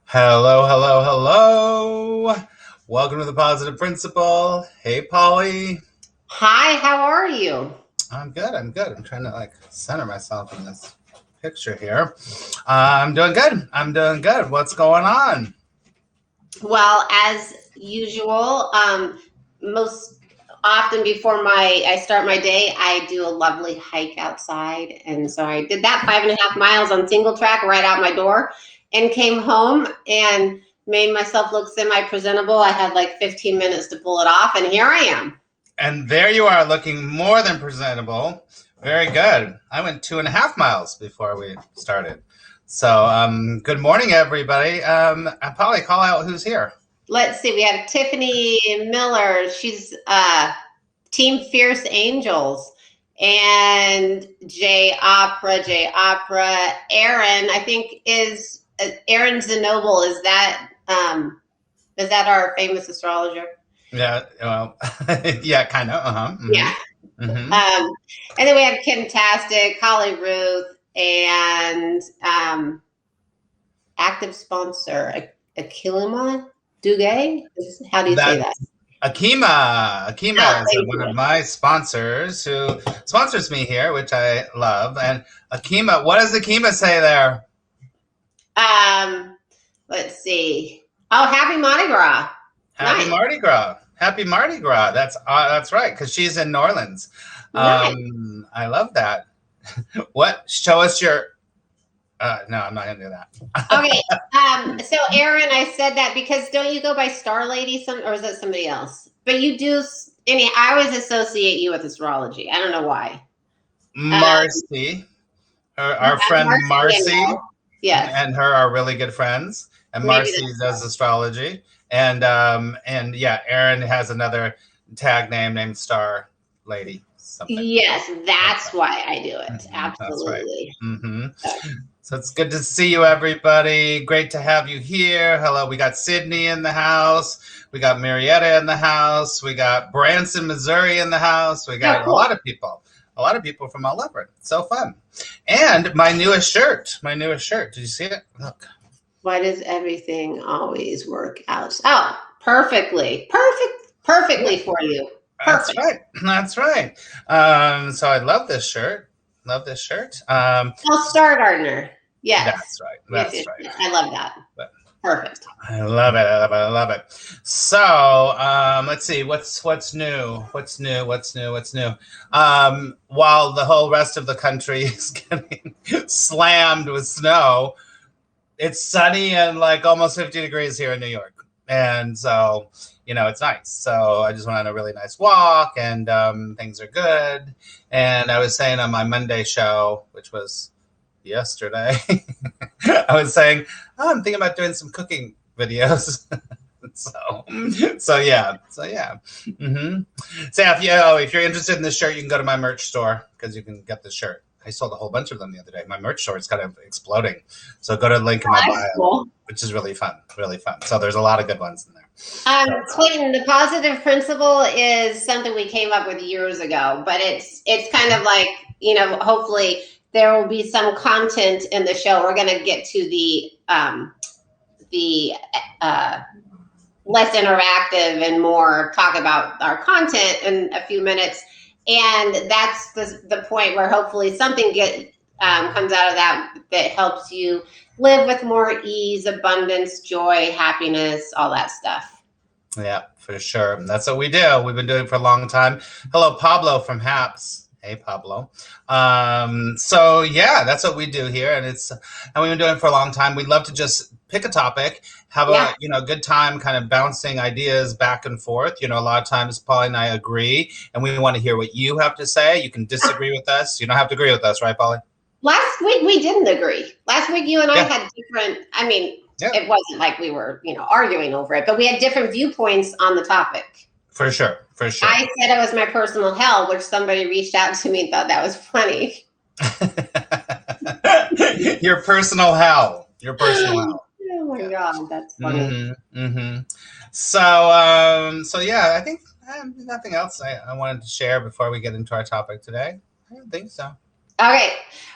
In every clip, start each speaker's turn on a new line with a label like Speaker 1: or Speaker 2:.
Speaker 1: Hello, hello, hello. Welcome to the Positive Principal. Hey, Polly.
Speaker 2: Hi, how are you?
Speaker 1: I'm good. I'm trying to center myself in this picture here. I'm doing good. What's going on?
Speaker 2: Well, as usual, most often before I start my day, I do a lovely hike outside. And so I did that 5.5 miles on single track right out my door and came home and made myself look semi-presentable. I had like 15 minutes to pull it off, and here I am.
Speaker 1: And there you are, looking more than presentable. Very good. I went 2.5 miles before we started. So, good morning, everybody. Polly, call out who's here.
Speaker 2: Let's see. We have Tiffany Miller. She's Team Fierce Angels. And J Opera. Aaron, I think, is Aaron Zenoble. Is that our famous astrologer?
Speaker 1: Yeah, well, yeah, kind of. Mm-hmm.
Speaker 2: Yeah. Mm-hmm. And then we have Kim Tastic, Holly Ruth, and active sponsor Akima Duguay. How do you say that?
Speaker 1: Akima is one of my sponsors who sponsors me here, which I love. And Akima, what does Akima say there?
Speaker 2: Let's see. Oh, happy Mardi Gras.
Speaker 1: Happy nice. Mardi Gras. Happy Mardi Gras. That's right, because she's in New Orleans. Nice. I love that. What? Show us your... no, I'm not going to do that.
Speaker 2: Okay. So, Aaron, I said that because don't you go by Star Lady, or is that somebody else? But you do... I always associate you with astrology. I don't know why.
Speaker 1: Marcy. Our friend Marcy.
Speaker 2: Yes.
Speaker 1: And her are really good friends. And Marcy does astrology. And yeah, Aaron has another tag name named Star Lady. Something.
Speaker 2: Yes, that's why I do it. Mm-hmm. Absolutely.
Speaker 1: That's right. Mm-hmm. So it's good to see you, everybody. Great to have you here. Hello, we got Sydney in the house. We got Marietta in the house. We got Branson, Missouri in the house. We got a lot of people from all over. So fun. And my newest shirt. Did you see it? Look.
Speaker 2: Why does everything always work out? Oh, perfectly for you. Perfect.
Speaker 1: That's right. So I love this shirt.
Speaker 2: Star Gardener. Yes.
Speaker 1: That's right.
Speaker 2: I love that. Perfect.
Speaker 1: I love it. So let's see. What's new? While the whole rest of the country is getting slammed with snow, it's sunny and almost 50 degrees here in New York. And so, it's nice. So I just went on a really nice walk and things are good. And I was saying on my Monday show, which was yesterday, I was saying, I'm thinking about doing some cooking videos. So yeah. Mm-hmm. So if you're interested in this shirt, you can go to my merch store because you can get this shirt. I sold a whole bunch of them the other day. My merch store is kind of exploding. So go to the link in my bio, which is really fun. So there's a lot of good ones in there.
Speaker 2: Clayton, the Positive Principal is something we came up with years ago, but it's kind of like, hopefully there will be some content in the show. We're going to get to the less interactive and more talk about our content in a few minutes. And that's the point where hopefully something comes out of that helps you live with more ease, abundance, joy, happiness, all that stuff.
Speaker 1: Yeah, for sure. That's what we do. We've been doing it for a long time. Hello, Pablo from HAPS. Hey, Pablo. So yeah, that's what we do here. And we've been doing it for a long time. We'd love to just pick a topic, have a good time kind of bouncing ideas back and forth. A lot of times Polly and I agree and we want to hear what you have to say. You can disagree with us. You don't have to agree with us, right, Polly?
Speaker 2: Last week we didn't agree. Last week you and I had different, it wasn't like we were, arguing over it, but we had different viewpoints on the topic.
Speaker 1: For sure.
Speaker 2: I said it was my personal hell, which somebody reached out to me and thought that was funny.
Speaker 1: Your personal hell.
Speaker 2: Oh my God, that's funny.
Speaker 1: Mm-hmm. So yeah, I think Nothing else I wanted to share before we get into our topic today. I don't think so.
Speaker 2: Okay.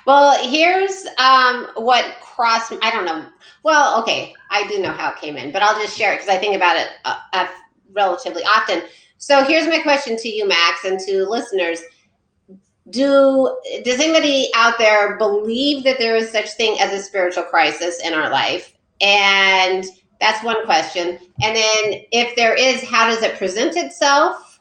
Speaker 2: Well, here's what crossed. I don't know. Well, okay, I do know how it came in, but I'll just share it because I think about it relatively often. So here's my question to you, Max, and to listeners. Does anybody out there believe that there is such thing as a spiritual crisis in our life? And that's one question. And then if there is, how does it present itself?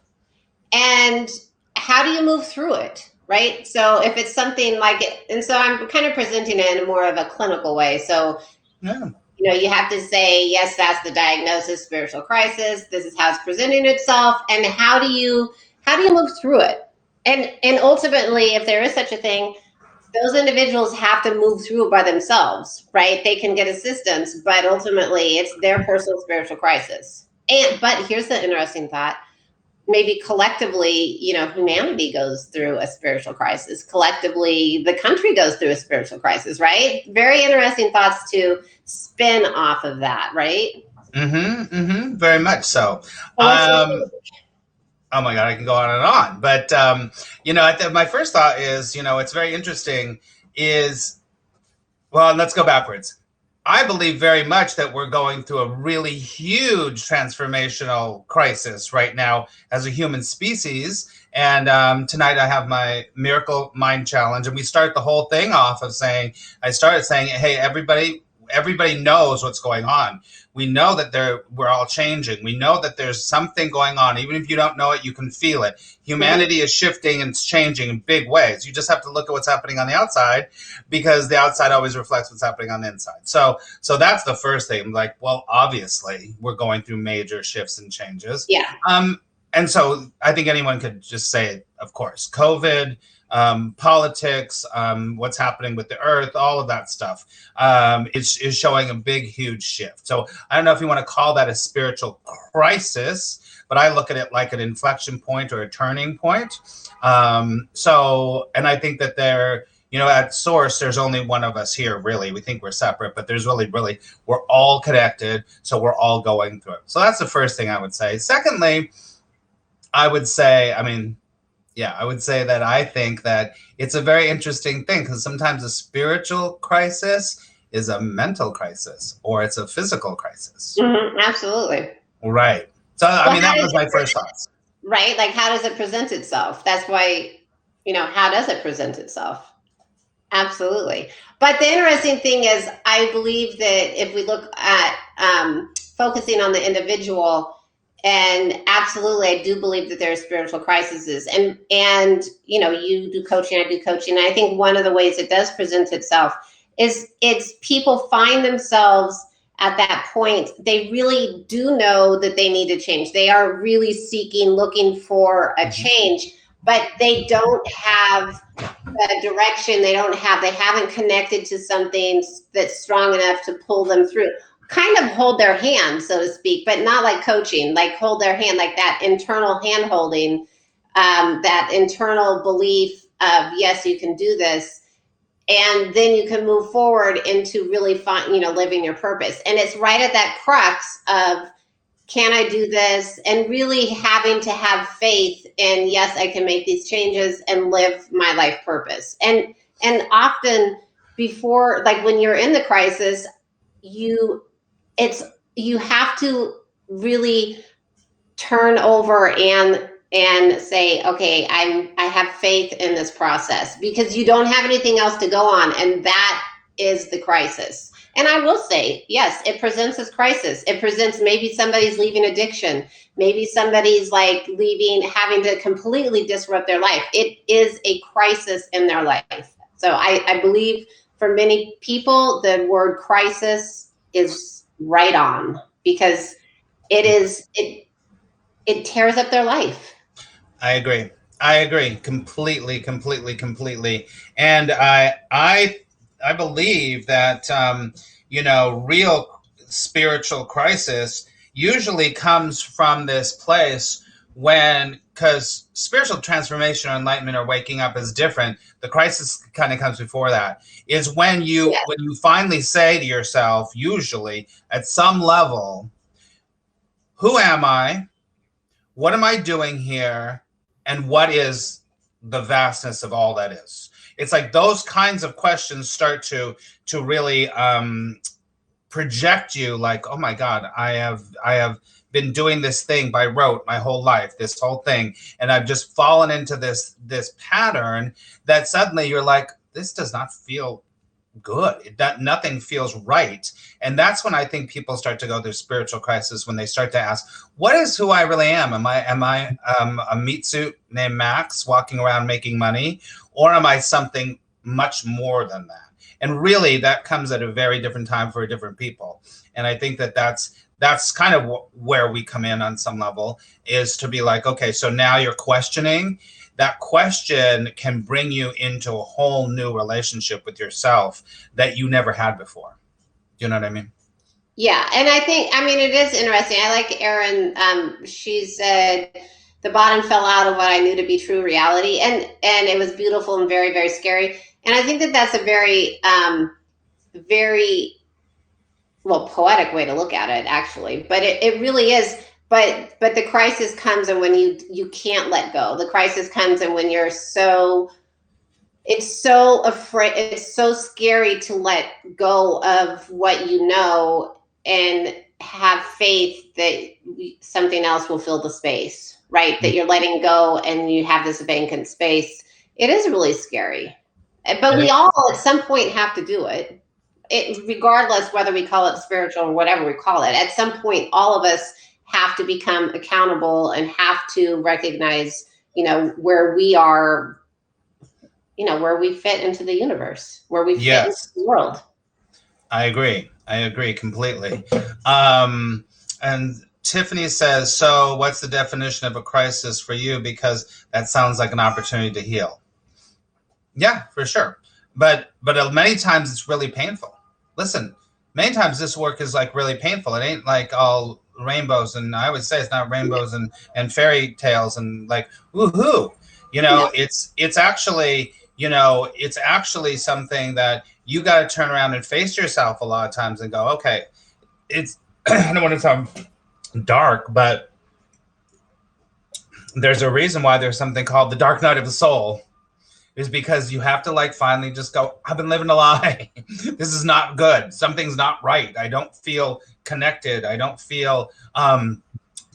Speaker 2: And how do you move through it? Right? So if it's something like it, and so I'm kind of presenting it in more of a clinical way. So,
Speaker 1: Yeah.
Speaker 2: You have to say, yes, that's the diagnosis, spiritual crisis. This is how it's presenting itself. And how do you move through it? And ultimately, if there is such a thing, those individuals have to move through it by themselves, right? They can get assistance, but ultimately it's their personal spiritual crisis. But here's the interesting thought. Maybe collectively, humanity goes through a spiritual crisis. Collectively, the country goes through a spiritual crisis, right? Very interesting thoughts to spin off of that, right?
Speaker 1: Very much so. Oh my God, I can go on and on. But, my first thought is, it's very interesting well, let's go backwards. I believe very much that we're going through a really huge transformational crisis right now as a human species. And tonight I have my Miracle Mind Challenge. And we start the whole thing off of I started saying, hey, everybody knows what's going on. We know that we're all changing. We know that there's something going on. Even if you don't know it, you can feel it. Humanity is shifting and it's changing in big ways. You just have to look at what's happening on the outside because the outside always reflects what's happening on the inside. So that's the first thing. Like, well, obviously we're going through major shifts and changes.
Speaker 2: Yeah.
Speaker 1: And so I think anyone could just say it, of course. COVID, politics, what's happening with the earth, all of that stuff is showing a big, huge shift. So I don't know if you want to call that a spiritual crisis, but I look at it like an inflection point or a turning point. And I think that at source, there's only one of us here, really. We think we're separate, but there's really, we're all connected. So we're all going through it. So that's the first thing I would say. Secondly, I would say that I think that it's a very interesting thing because sometimes a spiritual crisis is a mental crisis or it's a physical crisis.
Speaker 2: Mm-hmm, absolutely.
Speaker 1: Right. So, that was my first thoughts.
Speaker 2: Right. Like, how does it present itself? That's why, how does it present itself? Absolutely. But the interesting thing is, I believe that if we look at focusing on the individual, and absolutely, I do believe that there are spiritual crises, and you do coaching, I do coaching. And I think one of the ways it does present itself is it's people find themselves at that point. They really do know that they need to change. They are really looking for a change, but they don't have the direction. They haven't connected to something that's strong enough to pull them through. Kind of hold their hand, so to speak, but not like coaching, like hold their hand, like that internal hand holding, that internal belief of, yes, you can do this. And then you can move forward into really living your purpose. And it's right at that crux of, can I do this? And really having to have faith in, yes, I can make these changes and live my life purpose. And often before, like when you're in the crisis, you have to really turn over and say, okay, I have faith in this process, because you don't have anything else to go on. And that is the crisis. And I will say, yes, it presents as crisis. It presents, maybe somebody's leaving addiction. Maybe somebody's like having to completely disrupt their life. It is a crisis in their life. So I believe for many people, the word crisis is right on, because it tears up their life.
Speaker 1: I agree completely. And I believe that real spiritual crisis usually comes from this place because spiritual transformation or enlightenment or waking up is different. The crisis kind of comes before that, is when you finally say to yourself, usually at some level, who am I? what am I doing here? And what is the vastness of all that is? It's like those kinds of questions start to really project you like, oh my God, I have been doing this thing by rote my whole life, this whole thing, and I've just fallen into this pattern that suddenly you're like, this does not feel good. Nothing feels right. And that's when I think people start to go through spiritual crisis, when they start to ask, what is who I really am? Am I a meat suit named Max walking around making money? Or am I something much more than that? And really, that comes at a very different time for different people. And I think that that's kind of where we come in on some level, is to be like, okay, so now you're questioning. That question can bring you into a whole new relationship with yourself that you never had before. You know what I mean?
Speaker 2: Yeah, and I mean, it is interesting. I like Erin. She said, the bottom fell out of what I knew to be true reality. And it was beautiful and very, very scary. And I think that that's a very, very, well, poetic way to look at it, actually. But it really is. But the crisis comes and when you can't let go. The crisis comes and when it's so afraid, it's so scary to let go of what you know and have faith that something else will fill the space, right? That you're letting go and you have this vacant space. It is really scary. But we all at some point have to do it. Regardless whether we call it spiritual or whatever we call it, at some point, all of us have to become accountable and have to recognize, where we are, where we fit into the universe, where we fit into the world.
Speaker 1: I agree completely. And Tiffany says, so what's the definition of a crisis for you? Because that sounds like an opportunity to heal. Yeah, for sure. But many times it's really painful. Listen, many times this work is like really painful. It ain't like all rainbows, and I would say it's not rainbows and fairy tales and like woohoo. It's actually, it's actually something that you got to turn around and face yourself a lot of times and go, okay, it's I don't want to sound dark, but there's a reason why there's something called the dark night of the soul. Is because you have to like finally just go, I've been living a lie. This is not good. Something's not right. I don't feel connected. I don't feel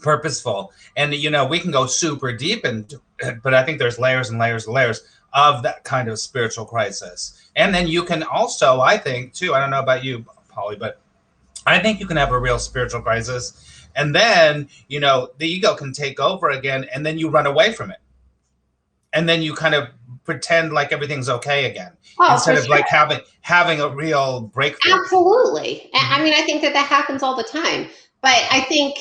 Speaker 1: purposeful. And, we can go super deep into it, but I think there's layers and layers and layers of that kind of spiritual crisis. And then you can also, I think too, I don't know about you, Polly, but I think you can have a real spiritual crisis. And then, the ego can take over again, and then you run away from it. And then you kind of pretend like everything's okay again, instead of like having a real breakthrough.
Speaker 2: Absolutely. I mean, I think that happens all the time. But I think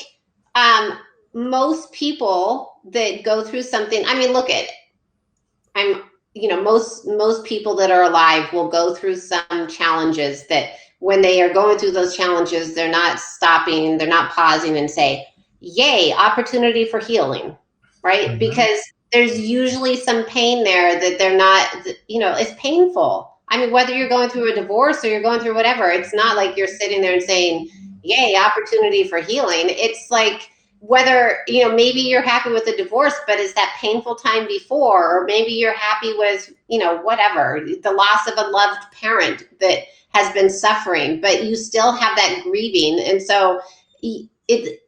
Speaker 2: most people that go through something, I mean, look at, most people that are alive will go through some challenges that when they are going through those challenges, they're not stopping, they're not pausing and say, yay, opportunity for healing, right? Mm-hmm. Because there's usually some pain there that they're not, it's painful. I mean, whether you're going through a divorce or you're going through whatever, it's not like you're sitting there and saying, yay, opportunity for healing. It's like whether, maybe you're happy with the divorce, but it's that painful time before, or maybe you're happy with, whatever, the loss of a loved parent that has been suffering, but you still have that grieving. And so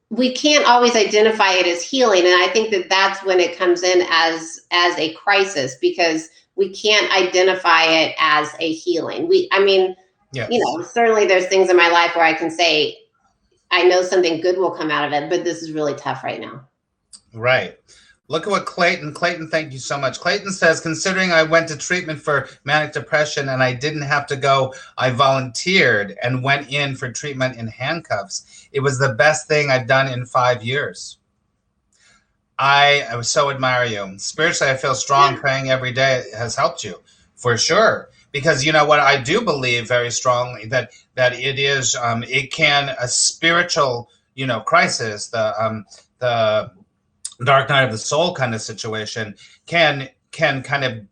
Speaker 2: we can't always identify it as healing. And I think that that's when it comes in as a crisis, because we can't identify it as a healing. Yes. Certainly there's things in my life where I can say, I know something good will come out of it, but this is really tough right now.
Speaker 1: Right. Look at what Clayton, thank you so much. Clayton says, considering I went to treatment for manic depression and I didn't have to go, I volunteered and went in for treatment in handcuffs. It was the best thing I've done in 5 years. I so admire you. Spiritually, I feel strong. Praying every day has helped you for sure. Because you know what, I do believe very strongly that it is, it can, a spiritual, crisis, the dark night of the soul kind of situation can kind of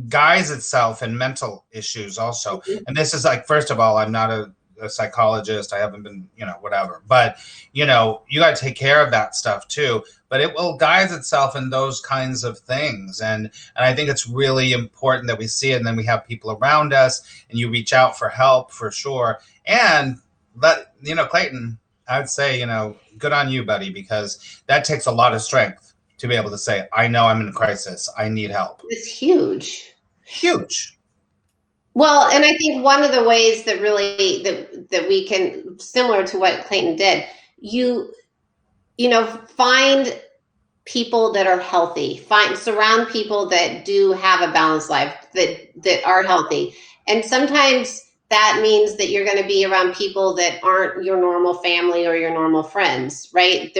Speaker 1: guise itself in mental issues also. And this is like, first of all, I'm not a psychologist. I haven't been, whatever. But, you got to take care of that stuff too. But it will guide itself in those kinds of things. And I think it's really important that we see it. And then we have people around us and you reach out for help for sure. And Clayton, I would say, good on you, buddy, because that takes a lot of strength to be able to say, I know I'm in a crisis. I need help.
Speaker 2: It's huge.
Speaker 1: Huge.
Speaker 2: Well, and I think one of the ways that really that we can, similar to what Clayton did, find people that are healthy, surround people that do have a balanced life, that are healthy. And sometimes that means that you're going to be around people that aren't your normal family or your normal friends, right?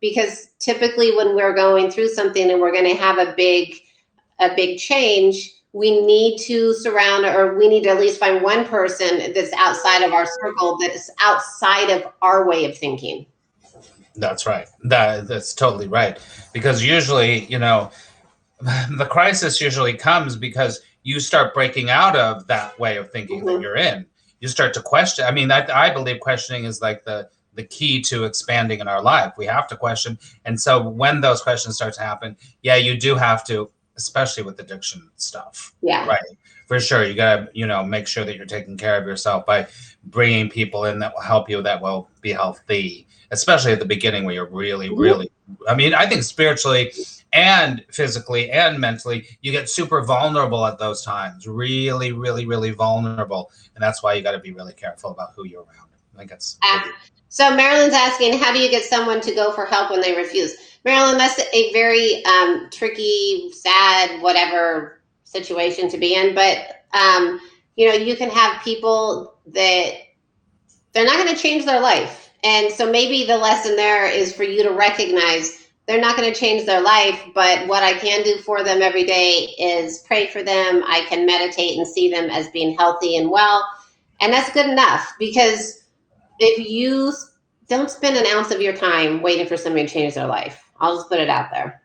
Speaker 2: Because typically when we're going through something and we're going to have a big change, we need to we need to at least find one person that's outside of our circle, that's outside of our way of thinking.
Speaker 1: That's right. That's totally right. Because usually, the crisis usually comes because you start breaking out of that way of thinking that you're in. You start to question. I mean, I believe questioning is like the key to expanding in our life. We have to question. And so when those questions start to happen, you do have to, especially with addiction stuff.
Speaker 2: Yeah.
Speaker 1: Right. For sure. You got to, make sure that you're taking care of yourself by bringing people in that will help you, that will be healthy, especially at the beginning where you're really, really, I think spiritually and physically and mentally, you get super vulnerable at those times, really, really, really vulnerable. And that's why you got to be really careful about who you're around. I think it's
Speaker 2: So Marilyn's asking, how do you get someone to go for help when they refuse? Marilyn, that's a very tricky, sad, whatever situation to be in. But, you can have people that they're not going to change their life. And so maybe the lesson there is for you to recognize they're not going to change their life, but what I can do for them every day is pray for them. I can meditate and see them as being healthy and well. And that's good enough, because if you don't spend an ounce of your time waiting for somebody to change their life, I'll just put it out there.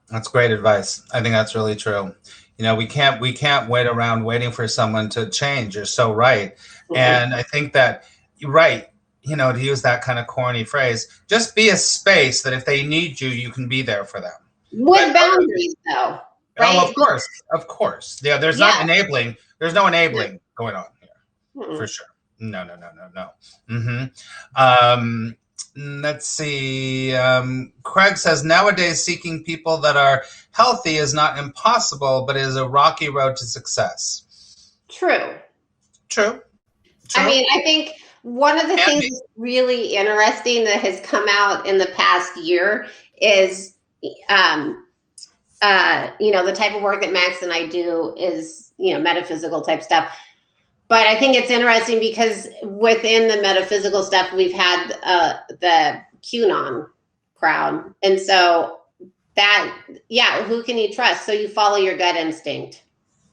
Speaker 1: That's great advice. I think that's really true. We can't wait around waiting for someone to change. You're so right. Mm-hmm. And I think that you're right. To use that kind of corny phrase, just be a space that if they need you, you can be there for them.
Speaker 2: With boundaries, though. Right?
Speaker 1: Oh, of course. Yeah, there's no enabling going on here, for sure. No. Let's see. Craig says, nowadays seeking people that are healthy is not impossible, but is a rocky road to success.
Speaker 2: True.
Speaker 1: I
Speaker 2: mean, I think one of the things that's really interesting that has come out in the past year is, the type of work that Max and I do is, metaphysical type stuff. But I think it's interesting because within the metaphysical stuff, we've had the QAnon crowd. And so who can you trust? So you follow your gut instinct.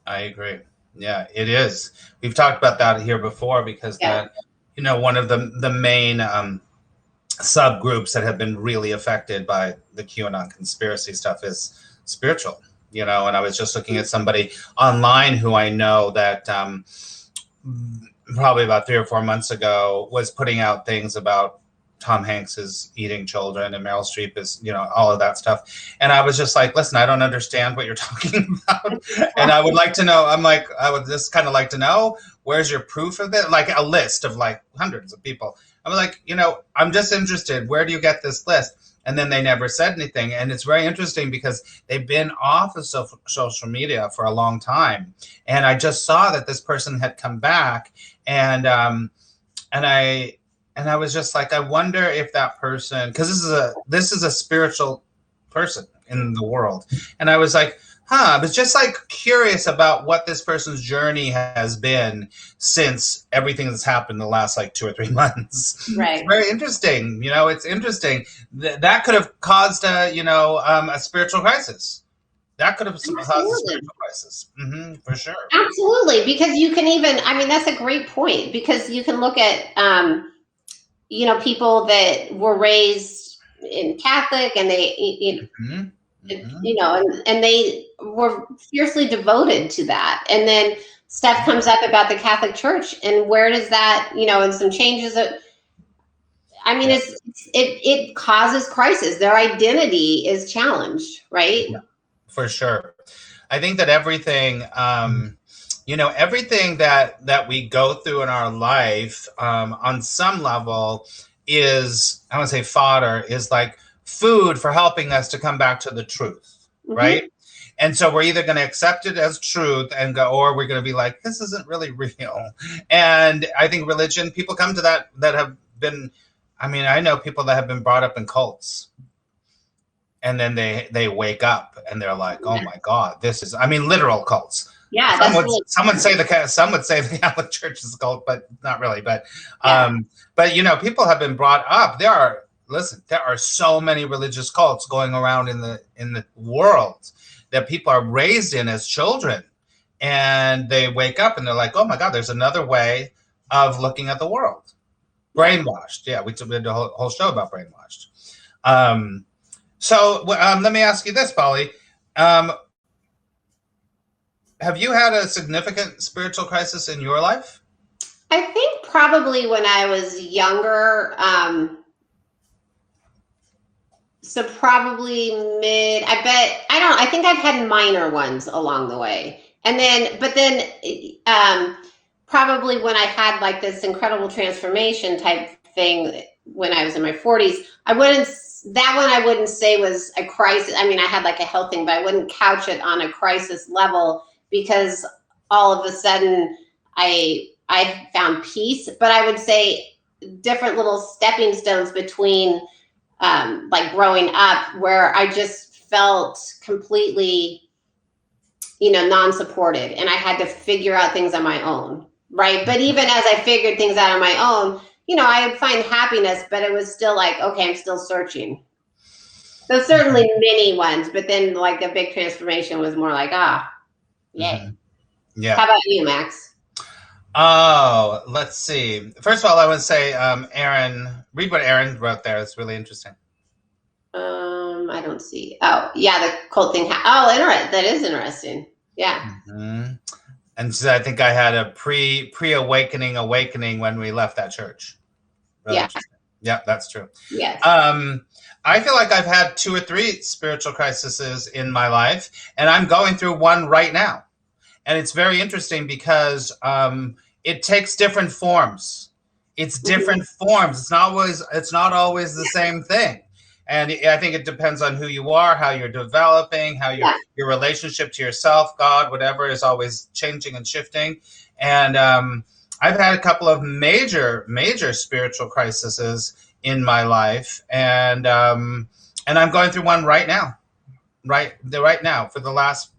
Speaker 1: I agree. Yeah, it is. We've talked about that here before because one of the main subgroups that have been really affected by the QAnon conspiracy stuff is spiritual, and I was just looking at somebody online who I know that probably about 3 or 4 months ago was putting out things about Tom Hanks is eating children and Meryl Streep is, all of that stuff. And I was just like, listen, I don't understand what you're talking about. And I would like to know, I would just kind of like to know, where's your proof of it? Like a list of like hundreds of people. I was like, I'm just interested. Where do you get this list? And then they never said anything. And it's very interesting because they've been off of social media for a long time. And I just saw that this person had come back and I was just like, I wonder if that person, because this is a spiritual person in the world. And I was like, I was just like curious about what this person's journey has been since everything that's happened the last like 2 or 3 months.
Speaker 2: Right.
Speaker 1: It's very interesting. It's interesting. That could have caused a spiritual crisis. That could have caused a spiritual crisis. For sure.
Speaker 2: Absolutely. Because you can even, that's a great point, because you can look at, people that were raised in Catholic and they, and they were fiercely devoted to that. And then stuff comes up about the Catholic Church, and where does that, and some changes that, I mean, it causes crisis. Their identity is challenged, right?
Speaker 1: Yeah, for sure. I think that everything, everything that we go through in our life, on some level, is, I want to say fodder, is like food for helping us to come back to the truth, right? And so we're either going to accept it as truth and go, or we're going to be like, this isn't really real. And I think religion, people come to that have been, I mean, I know people that have been brought up in cults, and then they wake up and they're like, oh my God, this is, I mean, literal cults.
Speaker 2: Yeah,
Speaker 1: some would say the Catholic Church is a cult, but not really. But people have been brought up. There are so many religious cults going around in the world that people are raised in as children, and they wake up and they're like, oh my God, there's another way of looking at the world. Brainwashed. Yeah, we did a whole show about brainwashed. So let me ask you this, Polly. Have you had a significant spiritual crisis in your life?
Speaker 2: I think probably when I was younger, so probably I think I've had minor ones along the way. And then, probably when I had like this incredible transformation type thing when I was in my 40s, I wouldn't say was a crisis. I mean, I had like a health thing, but I wouldn't couch it on a crisis level, because all of a sudden I found peace. But I would say different little stepping stones between like growing up, where I just felt completely, non-supported, and I had to figure out things on my own, right? But even as I figured things out on my own, I would find happiness, but it was still like, okay, I'm still searching. So certainly many ones, but then like the big transformation was more like, yay.
Speaker 1: Yeah.
Speaker 2: How about you, Max?
Speaker 1: Oh, let's see. First of all, I would say, Aaron, read what Aaron wrote there. It's really interesting.
Speaker 2: I don't see. Oh, yeah, the cult thing. That is interesting. Yeah.
Speaker 1: And so I think I had a pre-awakening when we left that church. Really yeah, that's true.
Speaker 2: Yes.
Speaker 1: I feel like I've had 2 or 3 spiritual crises in my life, and I'm going through one right now. And it's very interesting because it takes different forms. It's different forms. It's not always the same thing. And I think it depends on who you are, how you're developing, how your relationship to yourself, God, whatever, is always changing and shifting. And I've had a couple of major spiritual crises in my life, and I'm going through one right now, right now, for the last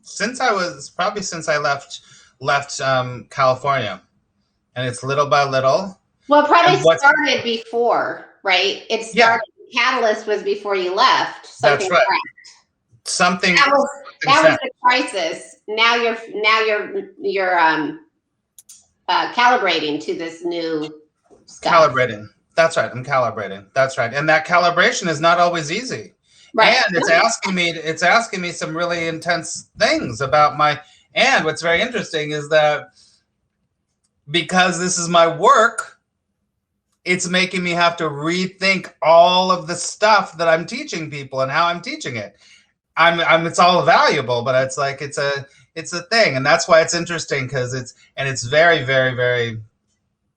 Speaker 1: since I left California, and it's little by little.
Speaker 2: Well, probably started before, right? It started. Yeah. Catalyst was before you left.
Speaker 1: That's right. Something
Speaker 2: that was the crisis. Now you're calibrating to this new stuff.
Speaker 1: Calibrating. That's right. I'm calibrating. That's right. And that calibration is not always easy.
Speaker 2: Right.
Speaker 1: And it's asking me some really intense things about and what's very interesting is that because this is my work, it's making me have to rethink all of the stuff that I'm teaching people and how I'm teaching it. It's all valuable, but it's like, it's a thing. And that's why it's interesting, because it's very, very, very,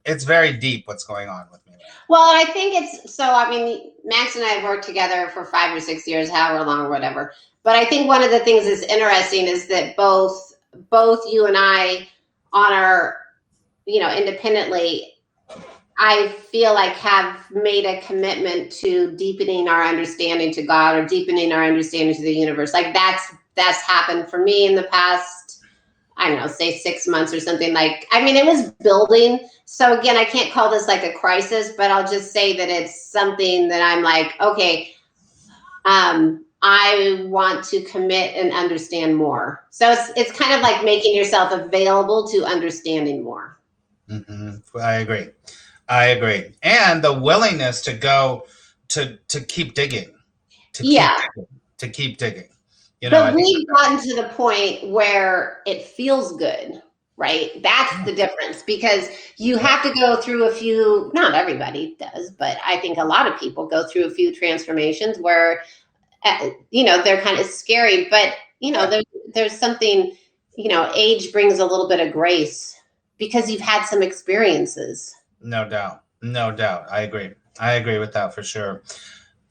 Speaker 1: it's very deep what's going on with me.
Speaker 2: Well, I think Max and I have worked together for 5 or 6 years, however long or whatever. But I think one of the things that's interesting is that both you and I on our, independently, I feel like have made a commitment to deepening our understanding to God, or deepening our understanding to the universe. Like that's happened for me in the past, I don't know, say 6 months or something. It was building. So again, I can't call this like a crisis, but I'll just say that it's something that I'm like, okay, I want to commit and understand more. So it's kind of like making yourself available to understanding more.
Speaker 1: Mm-hmm. I agree. And the willingness to go to keep digging, to keep digging. You know,
Speaker 2: But we've gotten to the point where it feels good, right? That's the difference, because you have to go through a few, not everybody does, but I think a lot of people go through a few transformations where, they're kind of scary, but, there's something, age brings a little bit of grace because you've had some experiences.
Speaker 1: No doubt. No doubt. I agree with that for sure.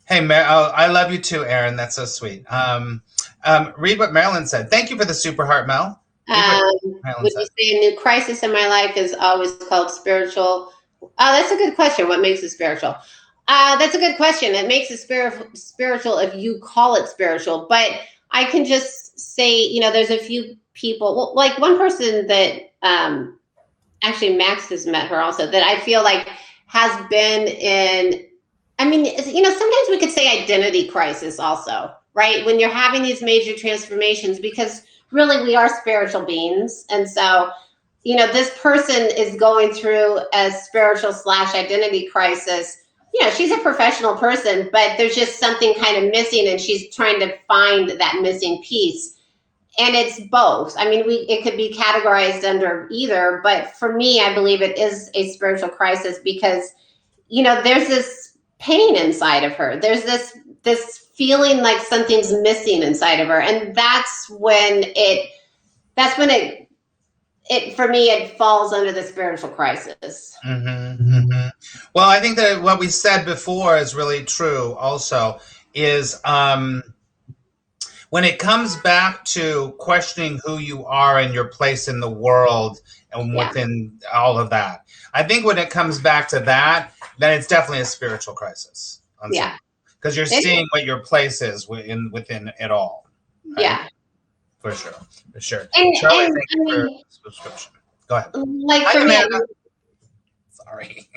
Speaker 1: Hey, I love you too, Erin. That's so sweet. Read what Marilyn said. Thank you for the super heart, Mel.
Speaker 2: Would you say a new crisis in my life is always called spiritual? That's a good question. What makes it spiritual? That's a good question. It makes it spiritual if you call it spiritual. But I can just say, there's a few people, well, like one person that actually Max has met her also, that I feel like has been in, sometimes we could say identity crisis also, right? When you're having these major transformations, because really we are spiritual beings. And so, this person is going through a spiritual / identity crisis. She's a professional person, but there's just something kind of missing, and she's trying to find that missing piece. And it's both. It could be categorized under either, but for me, I believe it is a spiritual crisis because, there's this pain inside of her. There's this feeling like something's missing inside of her. And that's when it for me, it falls under the spiritual crisis.
Speaker 1: Mm-hmm, mm-hmm. Well, I think that what we said before is really true also, is when it comes back to questioning who you are and your place in the world and within all of that, I think when it comes back to that, then it's definitely a spiritual crisis.
Speaker 2: Yeah.
Speaker 1: Because you're seeing what your place is within it all. Right? Yeah. For sure.
Speaker 2: And,
Speaker 1: Charlie, thank you for subscription. Go ahead.
Speaker 2: Like for me,
Speaker 1: sorry.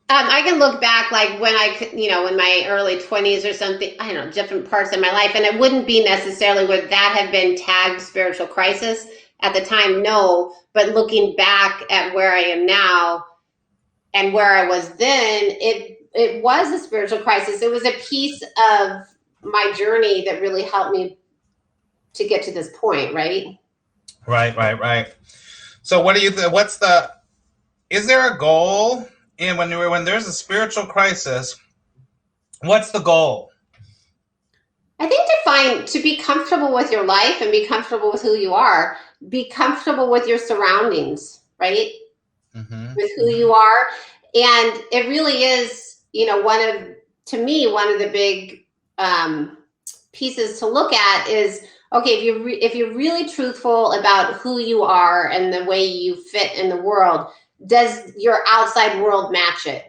Speaker 2: I can look back like when I could, in my early 20s or something, I don't know, different parts of my life. And it wouldn't be necessarily would that have been tagged spiritual crisis at the time? No. But looking back at where I am now and where I was then, it was a spiritual crisis. It was a piece of my journey that really helped me to get to this point, right?
Speaker 1: Right. So what do you is there a goal? And when there's a spiritual crisis, what's the goal?
Speaker 2: I think to be comfortable with your life and be comfortable with who you are, be comfortable with your surroundings, right? Mm-hmm. With who you are. And it really is, one of the big pieces to look at is, okay, if you're really truthful about who you are and the way you fit in the world, does your outside world match it?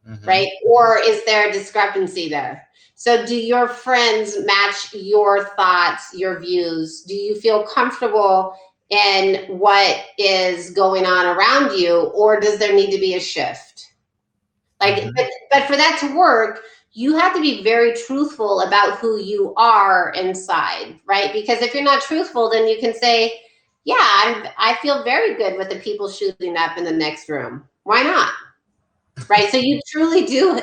Speaker 2: Mm-hmm. Right? Or is there a discrepancy there? So do your friends match your thoughts, your views? Do you feel comfortable in what is going on around you, or does there need to be a shift? Mm-hmm. But for that to work, you have to be very truthful about who you are inside, right? Because if you're not truthful, then you can say, yeah, I feel very good with the people shooting up in the next room. Why not? Right? So you truly do.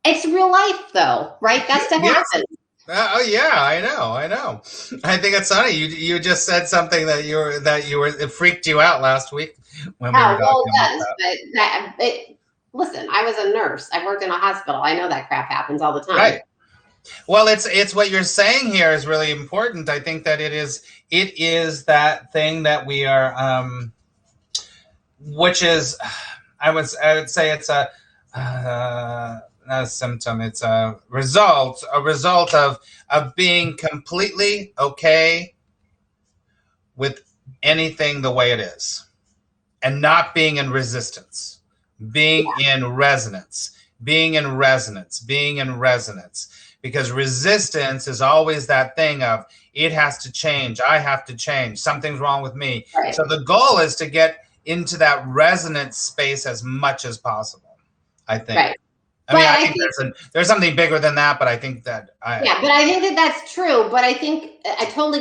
Speaker 2: It's real life, though, right? That stuff happens.
Speaker 1: Oh yeah, I know. I think it's funny. You just said something that it freaked you out last week when we were talking about that.
Speaker 2: Listen, I was a nurse. I worked in a hospital. I know that crap happens all the time.
Speaker 1: Right. Well, it's what you're saying here is really important. I think that it is that thing that we are, which is, I would say it's not a symptom. It's a result of being completely okay with anything the way it is, and not being in resistance, being in resonance. Because resistance is always that thing of it has to change. I have to change. Something's wrong with me. Right. So the goal is to get into that resonance space as much as possible, I think. Right. I think there's something bigger than that, but I think that
Speaker 2: but I think that's true. But I think I totally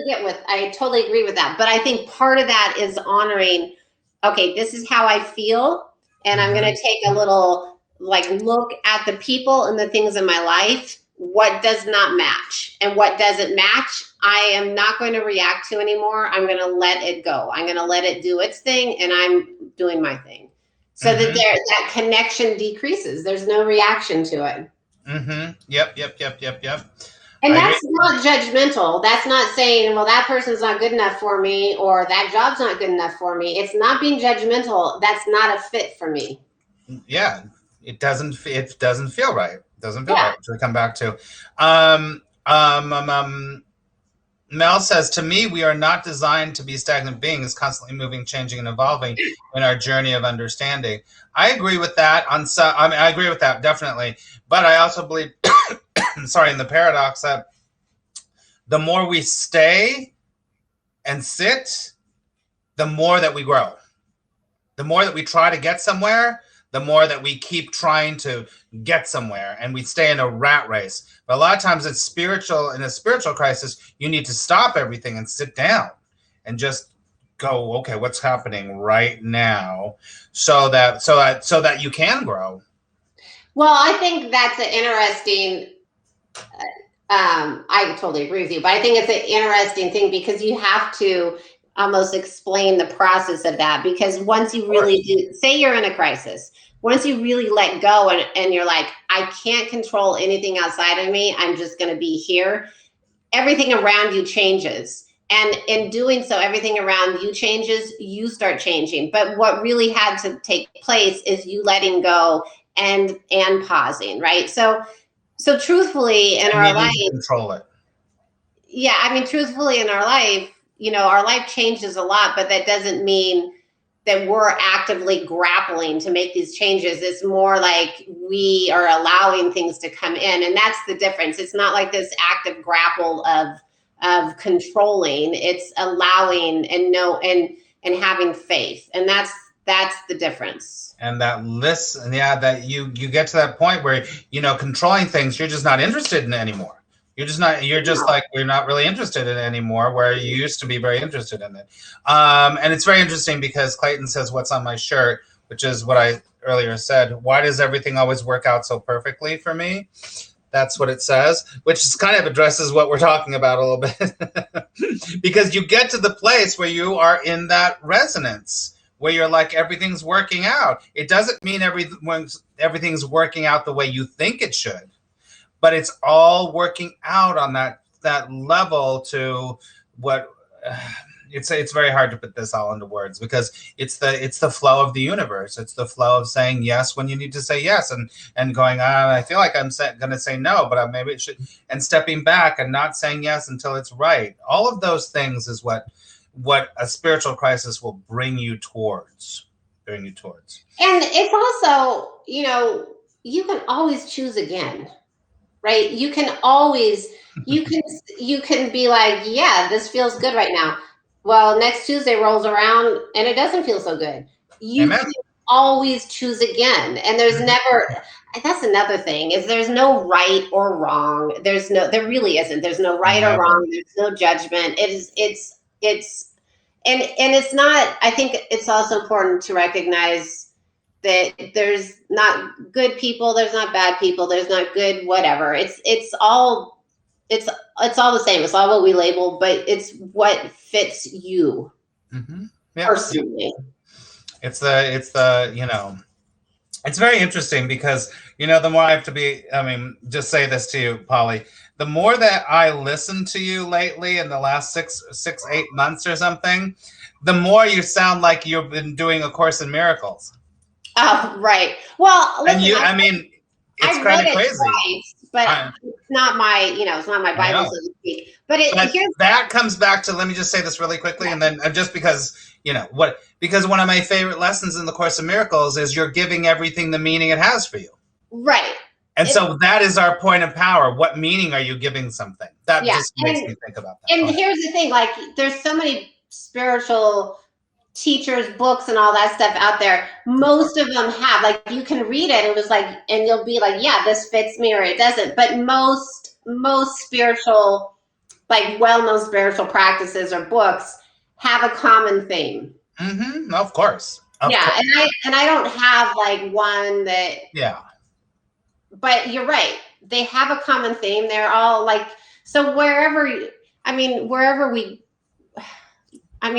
Speaker 2: agree with that. But I think part of that is honoring, okay, this is how I feel, and I'm going to take a little look at the people and the things in my life what does not match, and what doesn't match, I am not going to react to anymore. I'm going to let it go. I'm going to let it do its thing, and I'm doing my thing. So that that connection decreases. There's no reaction to it.
Speaker 1: Yep.
Speaker 2: And that's not judgmental. That's not saying, well, that person's not good enough for me, or that job's not good enough for me. It's not being judgmental. That's not a fit for me.
Speaker 1: Yeah, it doesn't feel right. It doesn't feel right, which we come back to. Mel says, to me, we are not designed to be stagnant beings, constantly moving, changing, and evolving in our journey of understanding. I agree with that. I agree with that, definitely. But I also believe, in the paradox that the more we stay and sit, the more that we grow. The more that we try to get somewhere, the more that we keep trying to get somewhere, and we stay in a rat race. But a lot of times in a spiritual crisis, you need to stop everything and sit down and just go, okay, what's happening right now, so that you can grow.
Speaker 2: Well, I think that's an interesting, I totally agree with you, but I think it's an interesting thing, because you have to almost explain the process of that. Because once you really do, say you're in a crisis, once you really let go and you're like, I can't control anything outside of me, I'm just going to be here, everything around you changes. And in doing so, everything around you changes, you start changing. But what really had to take place is you letting go and pausing, right? So truthfully in our life,
Speaker 1: control it.
Speaker 2: Yeah, I mean, truthfully in our life, our life changes a lot, but that doesn't mean that we're actively grappling to make these changes. It's more like we are allowing things to come in, and that's the difference. It's not like this active grapple of controlling. It's allowing and having faith, and that's the difference.
Speaker 1: And that listen, that you get to that point where controlling things, you're just not interested in anymore. You're not really interested in it anymore, where you used to be very interested in it. And it's very interesting because Clayton says, what's on my shirt, which is what I earlier said. Why does everything always work out so perfectly for me? That's what it says, which is kind of addresses what we're talking about a little bit. Because you get to the place where you are in that resonance, where you're like, everything's working out. It doesn't mean everything's working out the way you think it should. But it's all working out on that level to what it's very hard to put this all into words, because it's the flow of the universe. It's the flow of saying yes when you need to say yes, and going, I feel like I'm going to say no, but maybe it should, and stepping back and not saying yes until it's right. All of those things is what a spiritual crisis will bring you towards. And
Speaker 2: it's also, you can always choose again. Right? You can always, you can be like, yeah, this feels good right now. Well, next Tuesday rolls around and it doesn't feel so good. You can always choose again. And there's never, that's another thing, is there's no right or wrong. There really isn't. There's no right or wrong. There's no judgment. It's not, I think it's also important to recognize that there's not good people, there's not bad people, there's not good whatever. It's all the same. It's all what we label, but it's what fits you personally.
Speaker 1: It's very interesting, because the more I have to be, just say this to you, Polly, the more that I listen to you lately in the last 8 months or something, the more you sound like you've been doing A Course in Miracles.
Speaker 2: Oh, right. Well, listen,
Speaker 1: it's kind of crazy.
Speaker 2: Right, but it's not my, it's not my Bible, so to speak. But
Speaker 1: that comes back to, let me just say this really quickly, and then just because, because one of my favorite lessons in the Course in Miracles is you're giving everything the meaning it has for you.
Speaker 2: Right.
Speaker 1: And so that is our point of power. What meaning are you giving something? That just makes me think about that.
Speaker 2: And here's the thing, like, there's so many spiritual teachers, books, and all that stuff out there. Most of them have, like, you can read it, it was like, and you'll be like, yeah, this fits me, or it doesn't. But most spiritual, like, well-known spiritual practices or books have a common theme.
Speaker 1: Of course.
Speaker 2: And I don't have like one that.
Speaker 1: Yeah.
Speaker 2: But you're right. they have a common theme. They're all like, so wherever we, I mean,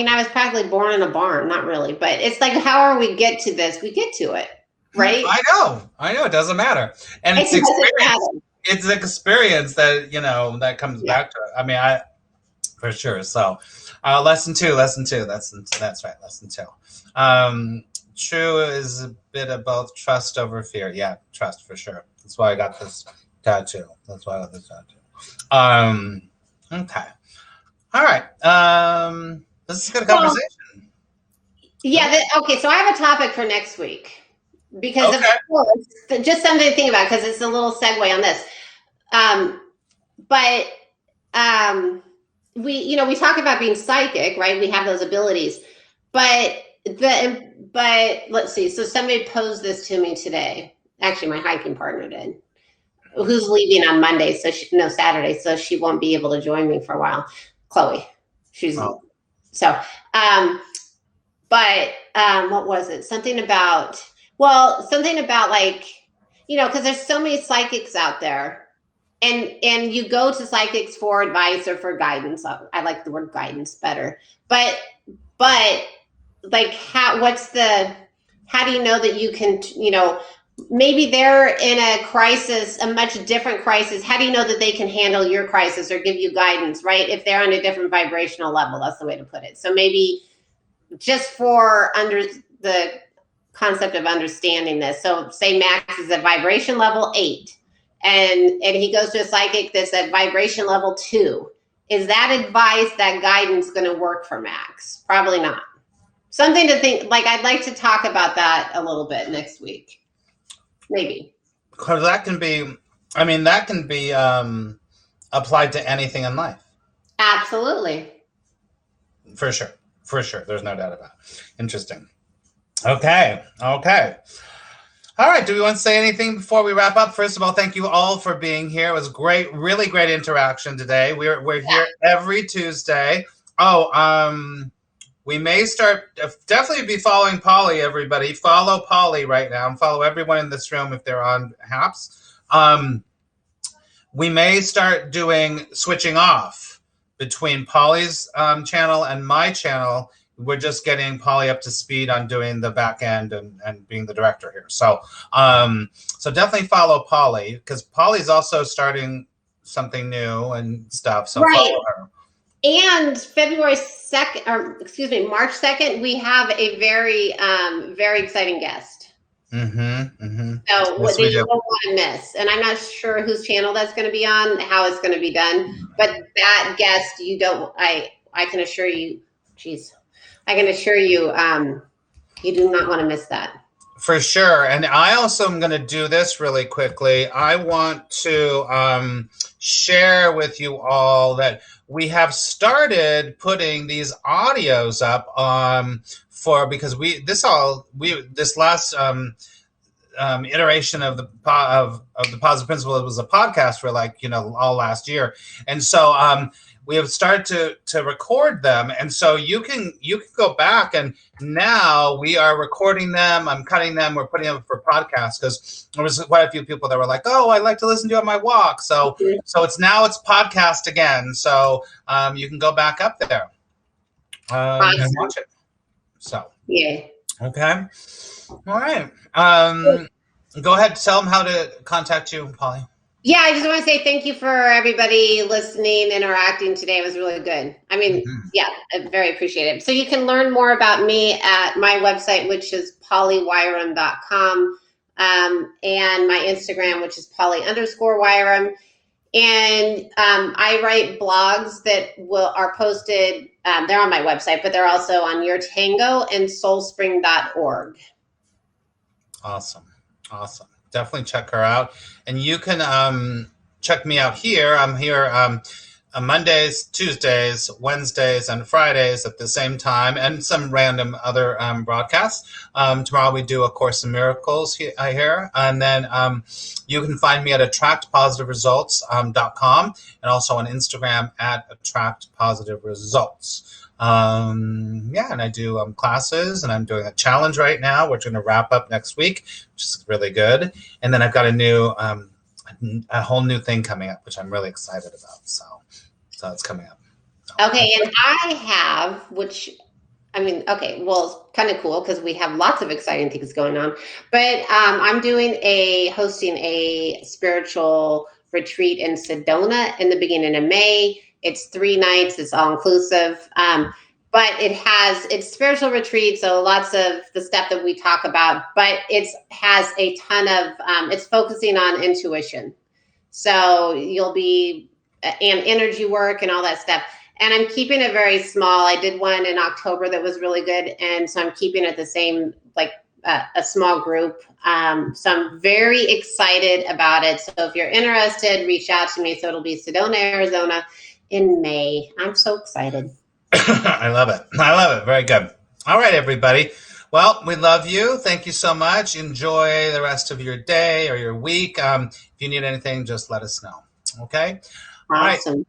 Speaker 2: I was practically born in a barn, not really, but it's like, however we get to this, we get to it, right?
Speaker 1: I know, it doesn't matter. And it's the experience that, that comes back to it. I mean, for sure. So lesson two, that's right. Lesson two. True is a bit of both trust over fear. Yeah, trust for sure. That's why I got this tattoo. Okay. All right. This is a good conversation.
Speaker 2: Yeah. Okay. So I have a topic for next week because of course, just something to think about because it's a little segue on this. We talk about being psychic, right? We have those abilities, but let's see. So somebody posed this to me today. Actually, my hiking partner did. Who's leaving on Monday? Saturday. So she won't be able to join me for a while. Chloe. What was it? Something about like, because there's so many psychics out there and you go to psychics for advice or for guidance. I like the word guidance better, but like how do you know that you can, maybe they're in a crisis, a much different crisis. How do you know that they can handle your crisis or give you guidance, right? If they're on a different vibrational level, that's the way to put it. So maybe just for under the concept of understanding this. So say Max is at vibration level 8 and he goes to a psychic that's at vibration level 2. Is that advice, that guidance going to work for Max? Probably not. Something to think, like I'd like to talk about that a little bit next week. Maybe.
Speaker 1: Because that can be applied to anything in life.
Speaker 2: Absolutely.
Speaker 1: For sure. There's no doubt about it. Interesting. Okay. All right. Do we want to say anything before we wrap up? First of all, thank you all for being here. It was great, really great interaction today. We're here every Tuesday. We may definitely be following Polly, everybody. Follow Polly right now and follow everyone in this room if they're on HAPS. We may start switching off between Polly's channel and my channel. We're just getting Polly up to speed on doing the back end and being the director here. So definitely follow Polly because Polly's also starting something new and stuff. So follow her.
Speaker 2: And March 2nd, we have a very, very exciting guest. So what you don't want to miss. And I'm not sure whose channel that's going to be on, how it's going to be done. But that guest, I can assure you, you do not want to miss that.
Speaker 1: For sure. And I also am going to do this really quickly. I want to share with you all that we have started putting these audios up because this last iteration of the Positive Principle, it was a podcast for all last year. And so we have started to record them, and so you can go back, and now we are recording them. I'm cutting them. We're putting them for podcasts because there was quite a few people that were like, "Oh, I like to listen to you on my walk." So it's podcast again. So you can go back up there and watch it. So okay, all right. Go ahead, tell them how to contact you, Polly.
Speaker 2: Yeah, I just want to say thank you for everybody listening, interacting today. It was really good. I mean, I very appreciate it. So you can learn more about me at my website, which is pollyweiram.com, and my Instagram, which is polly_Weiram. And I write blogs that are posted. They're on my website, but they're also on Your Tango and soulspring.org.
Speaker 1: Awesome. Definitely check her out. And you can check me out here. I'm here on Mondays, Tuesdays, Wednesdays, and Fridays at the same time, and some random other broadcasts. Tomorrow we do A Course in Miracles here. And then you can find me at attractpositiveresults.com and also on Instagram at attractpositiveresults. And I do classes, and I'm doing a challenge right now, which we're going to wrap up next week, which is really good. And then I've got a new a whole new thing coming up, which I'm really excited about. So it's coming up.
Speaker 2: Okay, and I have, which I mean, okay, well, it's kind of cool because we have lots of exciting things going on. But I'm hosting a spiritual retreat in Sedona in the beginning of May. It's 3 nights. It's all inclusive. But it's spiritual retreat, so lots of the stuff that we talk about. But it has a ton of it's focusing on intuition. So you'll be and energy work and all that stuff. And I'm keeping it very small. I did one in October that was really good. And so I'm keeping it the same, like a small group. So I'm very excited about it. So if you're interested, reach out to me. So it'll be Sedona, Arizona in May. I'm so excited.
Speaker 1: I love it. I love it. Very good. All right, everybody. Well, we love you. Thank you so much. Enjoy the rest of your day or your week. If you need anything, just let us know. Okay?
Speaker 2: Awesome.
Speaker 1: All right.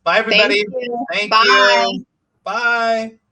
Speaker 1: Bye, everybody.
Speaker 2: Thank you.
Speaker 1: Thank
Speaker 2: Bye.
Speaker 1: you. Bye.